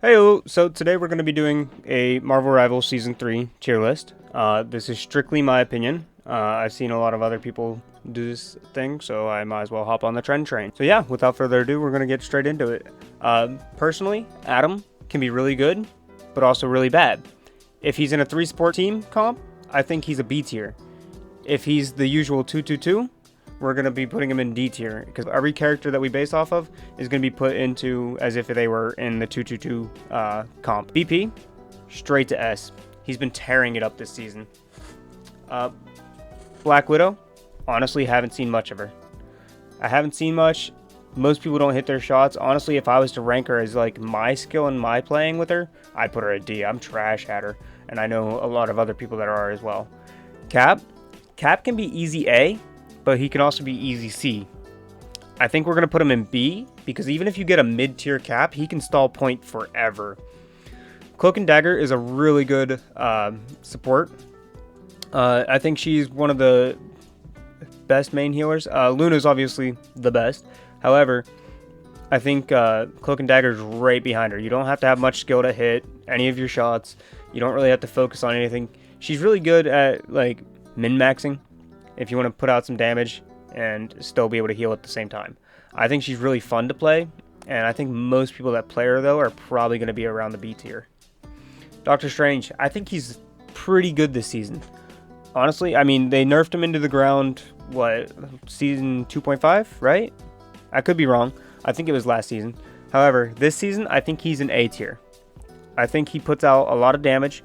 Hey, so today we're going to be doing a Marvel Rivals Season 3 tier list. This is strictly my opinion. I've seen a lot of other people do this thing, so I might as well hop on the trend train. So yeah, without further ado, we're going to get straight into it. Personally, Adam can be really good, but also really bad. If he's in a 3-sport team comp, I think he's a B tier. If he's the usual 2-2-2, we're going to be putting him in D tier, because every character that we base off of is going to be put into as if they were in the 2-2-2 comp. BP, straight to S. He's been tearing it up this season. Black Widow, honestly haven't seen much of her. I haven't seen much. Most people don't hit their shots. Honestly, if I was to rank her as like my skill and my playing with her, I'd put her at D. I'm trash at her, and I know a lot of other people that are as well. Cap can be easy A, but he can also be easy C. I think we're going to put him in B, because even if you get a mid-tier Cap, he can stall point forever. Cloak and Dagger is a really good support. I think she's one of the best main healers. Luna's obviously the best. However, I think Cloak and Dagger is right behind her. You don't have to have much skill to hit any of your shots. You don't really have to focus on anything. She's really good at like min-maxing, if you want to put out some damage and still be able to heal at the same time. I think she's really fun to play, and I think most people that play her, though, are probably going to be around the B tier. Doctor Strange, I think he's pretty good this season. Honestly, I mean, they nerfed him into the ground, season 2.5, right? I could be wrong. I think it was last season. However, this season, I think he's an A tier. I think he puts out a lot of damage,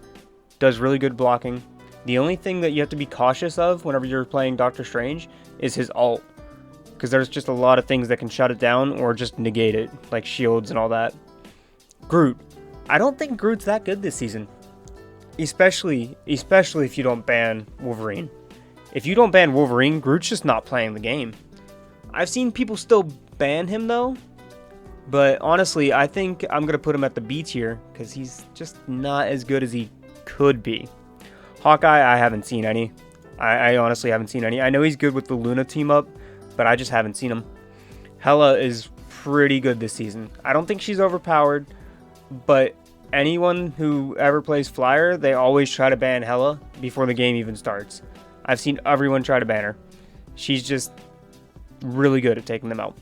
does really good blocking. The only thing that you have to be cautious of whenever you're playing Doctor Strange is his ult, because there's just a lot of things that can shut it down or just negate it, like shields and all that. Groot. I don't think Groot's that good this season, especially if you don't ban Wolverine. If you don't ban Wolverine, Groot's just not playing the game. I've seen people still ban him though, but honestly, I think I'm going to put him at the B tier because he's just not as good as he could be. Hawkeye, I haven't seen any. I honestly haven't seen any. I know he's good with the Luna team up, but I just haven't seen him. Hela is pretty good this season. I don't think she's overpowered, but anyone who ever plays Flyer, they always try to ban Hela before the game even starts. I've seen everyone try to ban her. She's just really good at taking them out.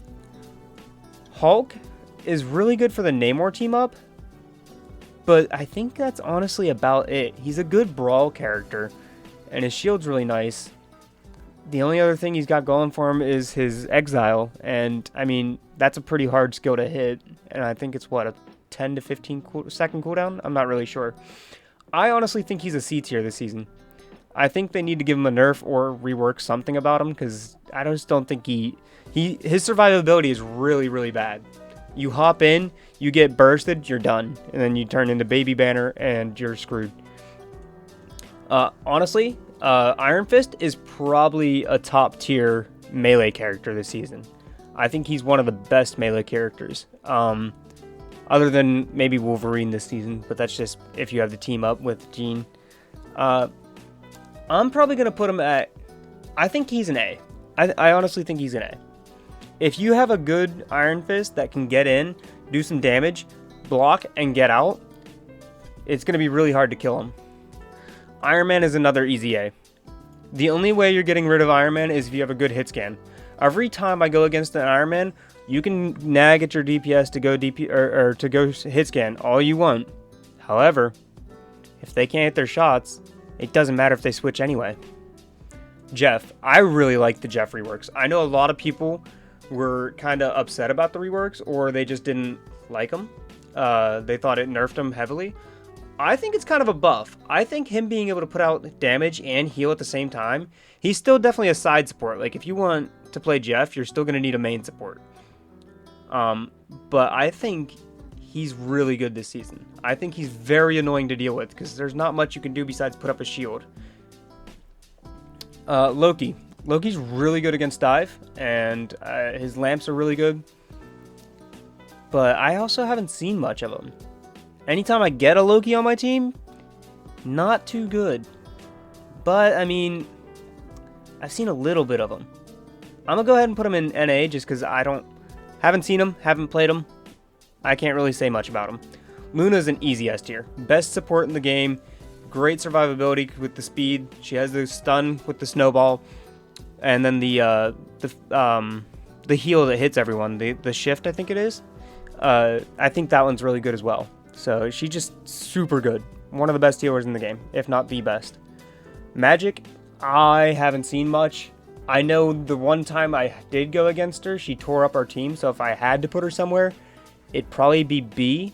Hulk is really good for the Namor team up, but I think that's honestly about it. He's a good brawl character, and his shield's really nice. The only other thing he's got going for him is his exile, and I mean, that's a pretty hard skill to hit, and I think it's a 10 to 15 second cooldown? I'm not really sure. I honestly think he's a C tier this season. I think they need to give him a nerf or rework something about him, because I just don't think his survivability is really, really bad. You hop in, you get bursted, you're done. And then you turn into Baby Banner, and you're screwed. Honestly, Iron Fist is probably a top-tier melee character this season. I think he's one of the best melee characters. Other than maybe Wolverine this season, but that's just if you have the team up with Jean. I'm probably going to put him at... I think he's an A. I honestly think he's an A. If you have a good Iron Fist that can get in, do some damage, block, and get out, it's going to be really hard to kill him. Iron Man is another easy A. The only way you're getting rid of Iron Man is if you have a good hit scan. Every time I go against an Iron Man, you can nag at your DPS to go to go hit scan all you want. However, if they can't hit their shots, it doesn't matter if they switch anyway. Jeff. I really like the Jeff reworks. I know a lot of people were kind of upset about the reworks, or they just didn't like them. They thought it nerfed him heavily. I think it's kind of a buff. I think him being able to put out damage and heal at the same time, he's still definitely a side support. Like, if you want to play Jeff, you're still going to need a main support. But I think he's really good this season. I think he's very annoying to deal with, because there's not much you can do besides put up a shield. Loki. Loki's really good against dive, and his lamps are really good. But I also haven't seen much of him. Anytime I get a Loki on my team, not too good. But, I mean, I've seen a little bit of him. I'm going to go ahead and put him in NA just because haven't seen him, haven't played him. I can't really say much about him. Luna's an easy S tier. Best support in the game. Great survivability with the speed. She has the stun with the snowball, and then the heal that hits everyone. The shift, I think it is. I think that one's really good as well. So she's just super good. One of the best healers in the game, if not the best. Magic, I haven't seen much. I know the one time I did go against her, she tore up our team. So if I had to put her somewhere, it'd probably be B.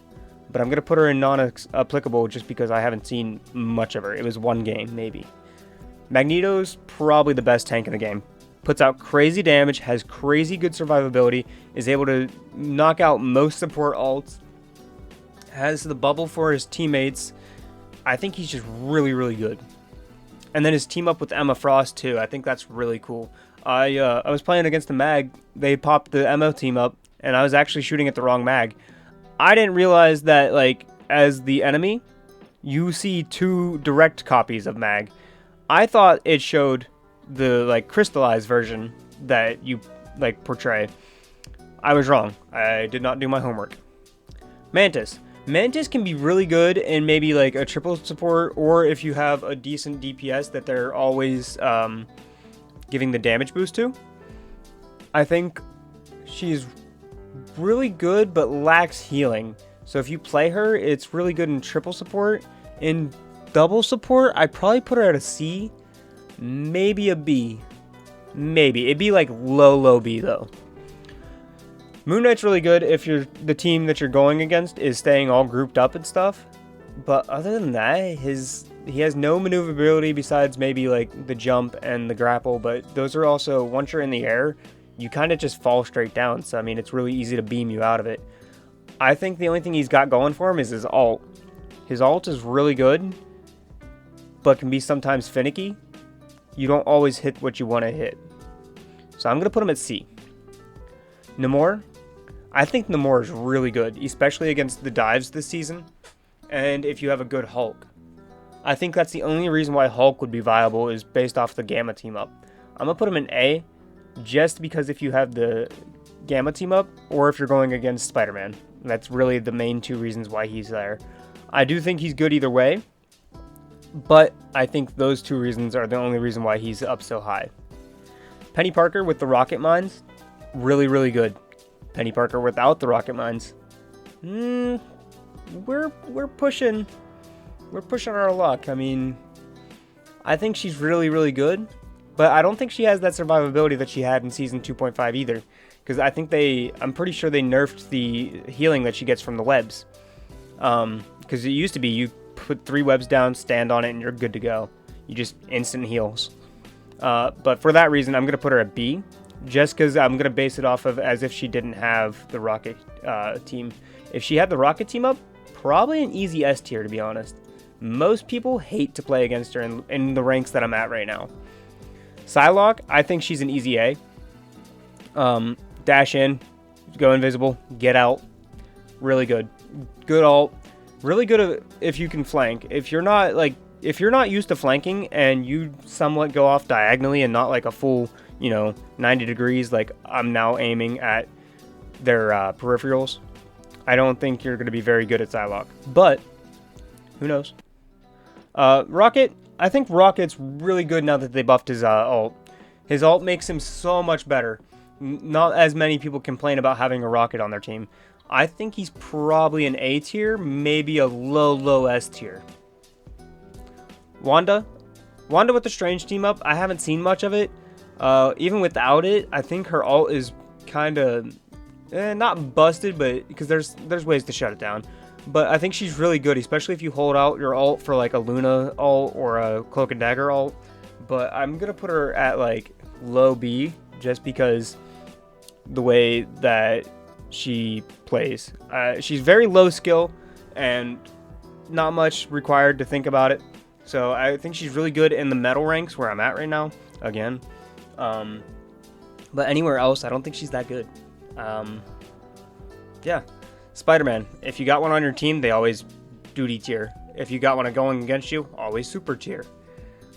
But I'm going to put her in non-applicable just because I haven't seen much of her. It was one game, maybe. Magneto's probably the best tank in the game. Puts out crazy damage, has crazy good survivability, is able to knock out most support ults, has the bubble for his teammates. I think he's just really, really good. And then his team up with Emma Frost too. I think that's really cool. I was playing against the Mag. They popped the Emma team up, and I was actually shooting at the wrong Mag. I didn't realize that, like, as the enemy, you see 2 direct copies of Mag. I thought it showed the, like, crystallized version that you, like, portray. I was wrong. I did not do my homework. Mantis. Mantis can be really good in maybe, like, a triple support, or if you have a decent DPS that they're always giving the damage boost to. I think she's really good but lacks healing. So if you play her, it's really good in triple support. In double support, I'd probably put her at a C, maybe a B. Maybe. It'd be like low B though. Moon Knight's really good if the team that you're going against is staying all grouped up and stuff. But other than that, he has no maneuverability besides maybe like the jump and the grapple, but those are also, once you're in the air, you kind of just fall straight down. So, I mean, it's really easy to beam you out of it. I think the only thing he's got going for him is his ult. His ult is really good, but can be sometimes finicky. You don't always hit what you want to hit. So I'm going to put him at C. Namor. I think Namor is really good, especially against the dives this season. And if you have a good Hulk. I think that's the only reason why Hulk would be viable is based off the Gamma team up. I'm going to put him in A. Just because if you have the Gamma team up, or if you're going against Spider-Man. That's really the main 2 reasons why he's there. I do think he's good either way, but I think those 2 reasons are the only reason why he's up so high. Penny Parker with the rocket mines, really, really good. Penny Parker without the rocket mines, we're pushing our luck. I mean, I think she's really, really good. But I don't think she has that survivability that she had in Season 2.5 either. Because I think I'm pretty sure they nerfed the healing that she gets from the webs. Because it used to be you put 3 webs down, stand on it, and you're good to go. You just instant heals. But for that reason, I'm going to put her at B. Just because I'm going to base it off of as if she didn't have the Rocket team. If she had the Rocket team up, probably an easy S tier, to be honest. Most people hate to play against her in the ranks that I'm at right now. Psylocke, I think she's an easy A. Dash in, go invisible, get out. Really good. Good ult. Really good if you can flank. If you're not used to flanking and you somewhat go off diagonally and not like a full, 90 degrees, like I'm now aiming at their peripherals, I don't think you're going to be very good at Psylocke. But, who knows? Rocket, I think Rocket's really good now that they buffed his ult. His ult makes him so much better. Not as many people complain about having a Rocket on their team. I think he's probably an A tier, maybe a low S tier. Wanda with the Strange team up, I haven't seen much of it. Even without it, I think her ult is kind of not busted, but because there's ways to shut it down. But I think she's really good, especially if you hold out your ult for like a Luna ult or a Cloak and Dagger ult. But I'm gonna put her at like low B just because the way that she plays. She's very low skill and not much required to think about it. So I think she's really good in the metal ranks where I'm at right now. Again, but anywhere else, I don't think she's that good. Yeah. Spider-Man, if you got one on your team, they always duty tier. If you got one going against you, always super tier.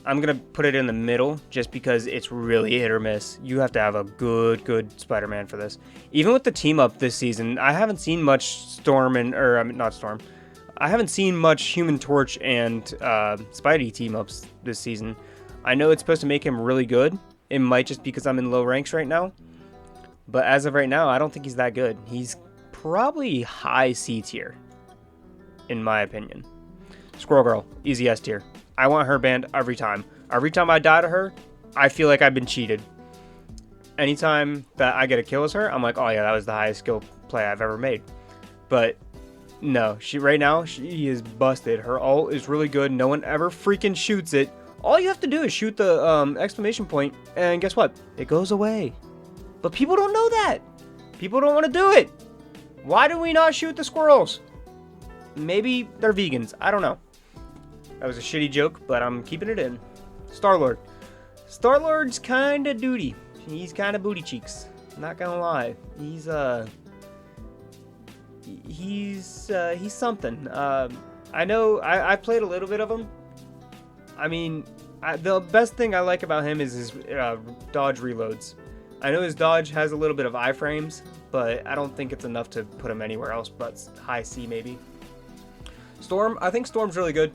I'm going to put it in the middle just because it's really hit or miss. You have to have a good Spider-Man for this. Even with the team up this season, I haven't seen much Storm I haven't seen much Human Torch and Spidey team-ups this season. I know it's supposed to make him really good. It might just because I'm in low ranks right now. But as of right now, I don't think he's that good. He's probably high C tier, in my opinion. Squirrel Girl, easy S tier. I want her banned every time. Every time I die to her, I feel like I've been cheated. Anytime that I get a kill as her, I'm like, oh yeah, that was the highest skill play I've ever made. But no, right now, she is busted. Her ult is really good. No one ever freaking shoots it. All you have to do is shoot the exclamation point, and guess what? It goes away. But people don't know that. People don't want to do it. Why do we not shoot the squirrels? Maybe they're vegans. I don't know. That was a shitty joke, but I'm keeping it in. Star-Lord. Star-Lord's kind of duty. He's kind of booty cheeks. Not gonna lie. He's something. I know I played a little bit of him. I mean, the best thing I like about him is his dodge reloads. I know his dodge has a little bit of iframes, but I don't think it's enough to put him anywhere else but high C maybe. Storm, I think Storm's really good.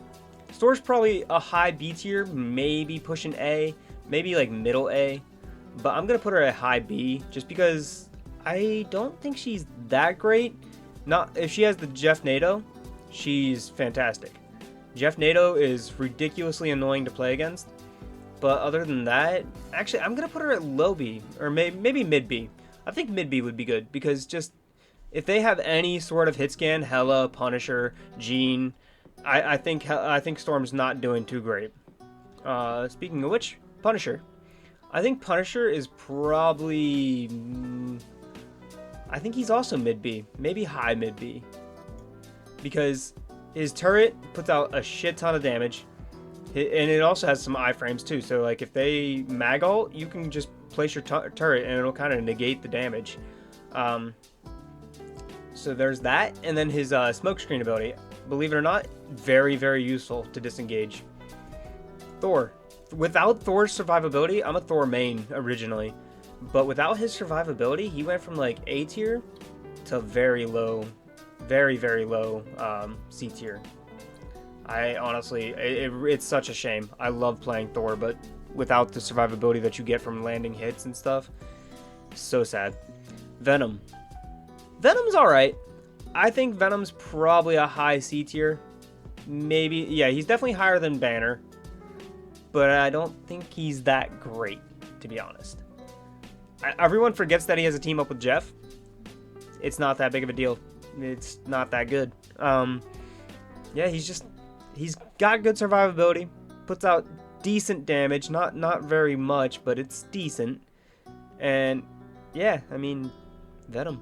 Storm's probably a high B tier, maybe pushing A, maybe like middle A, but I'm gonna put her at high B just because I don't think she's that great. Not if she has the Jeff Nato, she's fantastic. Jeff Nato is ridiculously annoying to play against, but other than that, actually I'm gonna put her at low B or maybe mid B. I think mid B would be good because just if they have any sort of hit scan, Hela, Punisher, Jean, I think Storm's not doing too great. Speaking of which, Punisher. I think Punisher is probably... I think he's also mid-B. Maybe high mid-B. Because his turret puts out a shit ton of damage. And it also has some iframes too. So like if they mag ult, you can just place your turret and it'll kind of negate the damage. So there's that. And then his smoke screen ability. Believe it or not, very, very useful to disengage. Thor. Without Thor's survivability, I'm a Thor main originally. But without his survivability, he went from like A tier to very low, very, very low C tier. I honestly, it's such a shame. I love playing Thor, but without the survivability that you get from landing hits and stuff, so sad. Venom. Venom's alright. I think Venom's probably a high C tier. Maybe, yeah, he's definitely higher than Banner. But I don't think he's that great, to be honest. Everyone forgets that he has a team up with Jeff. It's not that big of a deal. It's not that good. Yeah, he's got good survivability. Puts out decent damage. Not very much, but it's decent. And yeah, I mean, Venom.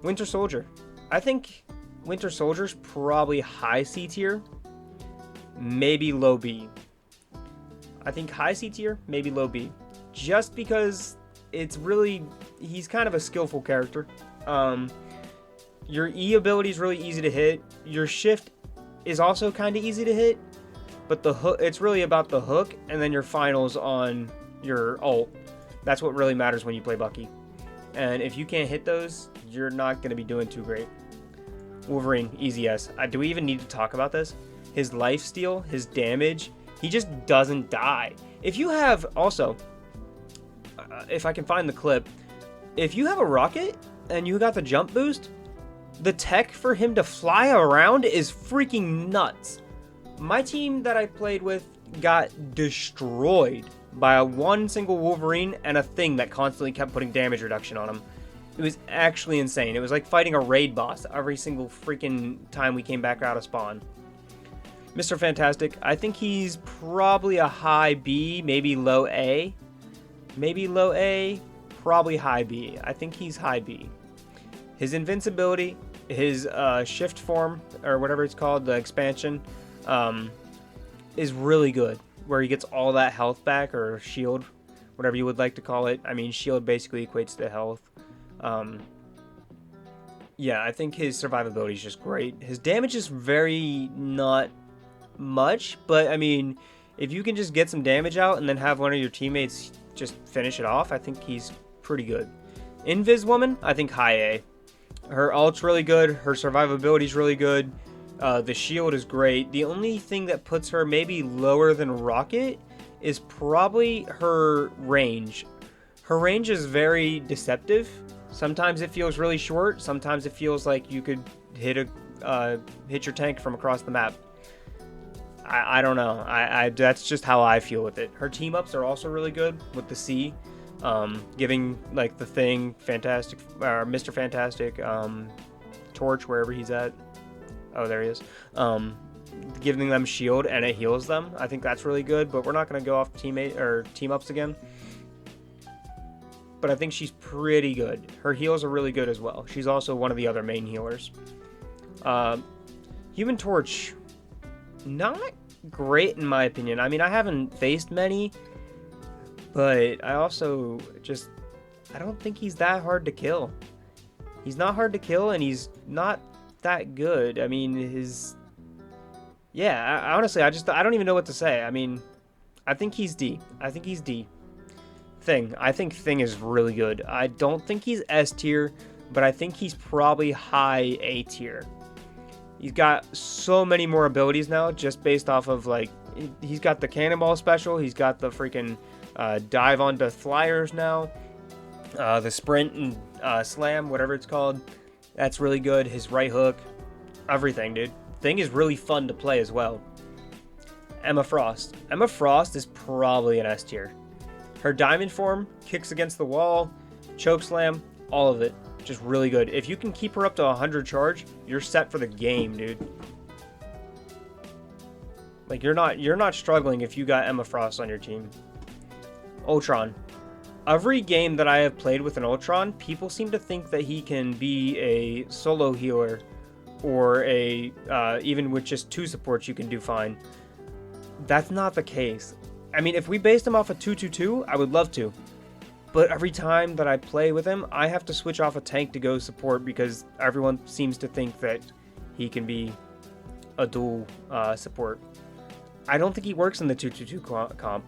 Winter Soldier. I think Winter Soldier's probably high C tier, maybe low B. I think high C tier, maybe low B. Just because it's really, he's kind of a skillful character. Your E ability is really easy to hit. Your shift is also kind of easy to hit, but the hook, it's really about the hook and then your finals on your ult. That's what really matters when you play Bucky. And if you can't hit those, you're not going to be doing too great. Wolverine, easy S. Do we even need to talk about this? His lifesteal, his damage, he just doesn't die. If you have, also, if I can find the clip, if you have a rocket and you got the jump boost, the tech for him to fly around is freaking nuts. My team that I played with got destroyed by one single Wolverine and a thing that constantly kept putting damage reduction on him. It was actually insane. It was like fighting a raid boss every single freaking time we came back out of spawn. Mr. Fantastic, I think he's probably a high B, maybe low A. Maybe low A, probably high B. I think he's high B. His invincibility, his shift form, or whatever it's called, the expansion, is really good. Where he gets all that health back, or shield, whatever you would like to call it. I mean, shield basically equates to health. Yeah, I think his survivability is just great. His damage is very not much, but I mean, if you can just get some damage out and then have one of your teammates just finish it off, I think he's pretty good. Invis Woman, I think high A. Her ult's really good. Her survivability is really good. The shield is great. The only thing that puts her maybe lower than Rocket is probably her range. Her range is very deceptive. Sometimes it feels really short. Sometimes it feels like you could hit your tank from across the map. I don't know. That's just how I feel with it. Her team ups are also really good with the C, giving like the Thing, Fantastic, Mr. Fantastic, Torch wherever he's at. Oh, there he is. Giving them shield and it heals them. I think that's really good. But we're not going to go off team ups again. But I think she's pretty good. Her heals are really good as well. She's also one of the other main healers. Human Torch, not great in my opinion. I mean, I haven't faced many, but I also I don't think he's that hard to kill. He's not hard to kill, and he's not that good. I mean, honestly, I don't even know what to say. I mean, I think he's D. I think he's D. I think Thing is really good. I don't think he's S tier, but I think he's probably high A tier. He's got so many more abilities now, just based off of like, he's got the cannonball special, he's got the freaking dive onto flyers now, the sprint and slam, whatever it's called. That's really good. His right hook, everything, dude. Thing is really fun to play as well. Emma Frost. Emma Frost is probably an S tier. Her diamond form, kicks against the wall, choke slam, all of it. Just really good. If you can keep her up to 100 charge, you're set for the game, dude. Like, you're not struggling if you got Emma Frost on your team. Ultron. Every game that I have played with an Ultron, people seem to think that he can be a solo healer, or even with just 2 supports you can do fine. That's not the case. I mean, if we based him off a 2-2-2, I would love to. But every time that I play with him, I have to switch off a tank to go support because everyone seems to think that he can be a dual support. I don't think he works in the 2-2-2 comp.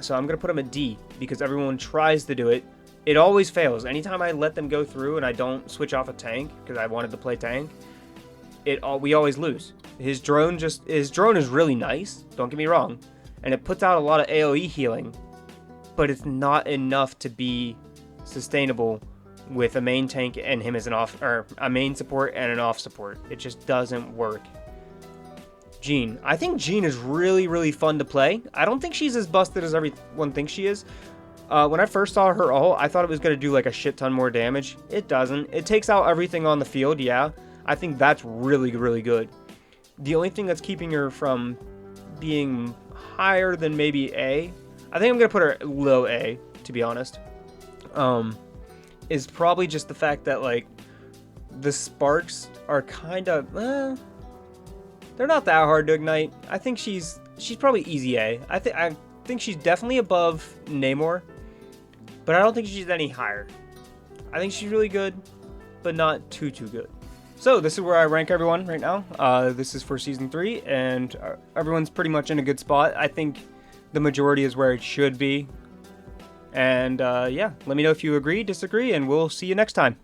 So I'm going to put him at D because everyone tries to do it. It always fails. Anytime I let them go through and I don't switch off a tank because I wanted to play tank, we always lose. His drone is really nice, don't get me wrong. And it puts out a lot of AoE healing, but it's not enough to be sustainable with a main tank and him as a main support and an off support. It just doesn't work. Jean. I think Jean is really, really fun to play. I don't think she's as busted as everyone thinks she is. When I first saw her ult, I thought it was going to do like a shit ton more damage. It doesn't. It takes out everything on the field, yeah. I think that's really, really good. The only thing that's keeping her from being higher than maybe A, I think I'm going to put her low A, to be honest, is probably just the fact that, like, the sparks are kind of, they're not that hard to ignite. I think she's probably easy A. I think she's definitely above Namor, but I don't think she's any higher. I think she's really good, but not too good. So this is where I rank everyone right now. This is for Season 3, and everyone's pretty much in a good spot. I think the majority is where it should be. And yeah, let me know if you agree, disagree, and we'll see you next time.